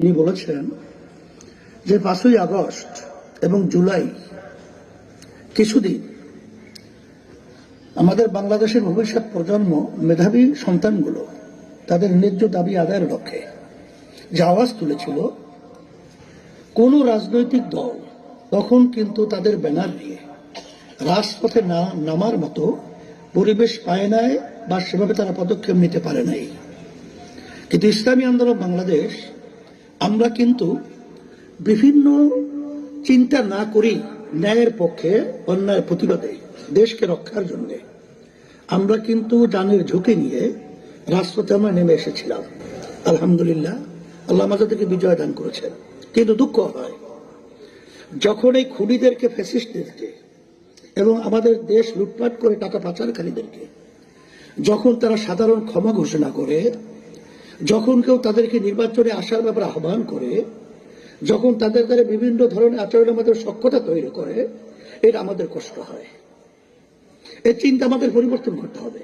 তিনি বলেছেন যে 5ই আগস্ট এবং জুলাই কিছুদিন আমাদের বাংলাদেশের ভবিষ্যৎ প্রজন্ম মেধাবী সন্তানগুলো তাদের ন্যায্য দাবি আদায়ের লক্ষ্যে যে আওয়াজ তুলেছিল, কোন রাজনৈতিক দল তখন কিন্তু তাদের ব্যানার নিয়ে রাজপথে নামার মতো পরিবেশ পায় নাই বা সেভাবে তারা পদক্ষেপ নিতে পারে নাই। কিন্তু ইসলামী আন্দোলন বাংলাদেশ আমরা কিন্তু বিভিন্ন চিন্তা না করেই ন্যায়ের পক্ষে, অন্যায়ের প্রতিবাদে, দেশকে রক্ষার জন্য আমরা কিন্তু জানের ঝুঁকি নিয়ে রাজপথে আমরা নেমে এসেছিলাম। আলহামদুলিল্লাহ, আল্লাহ আমাদেরকে বিজয় দান করেছেন। কিন্তু দুঃখ হয় যখন এই খুনিদেরকে, ফ্যাসিস্টদেরকে এবং আমাদের দেশ লুটপাট করে টাকা পাচারকারীদেরকে যখন তারা সাধারণ ক্ষমা ঘোষণা করে, যখন কেউ তাদেরকে নির্বাচনে আসার ব্যাপারে আহ্বান করে, যখন তাদের দ্বারা বিভিন্ন ধরনের আচরণের মধ্যে সক্ষতা তৈরি করে, এটা আমাদের কষ্ট হয়। এই চিন্তা আমাদের পরিবর্তন করতে হবে।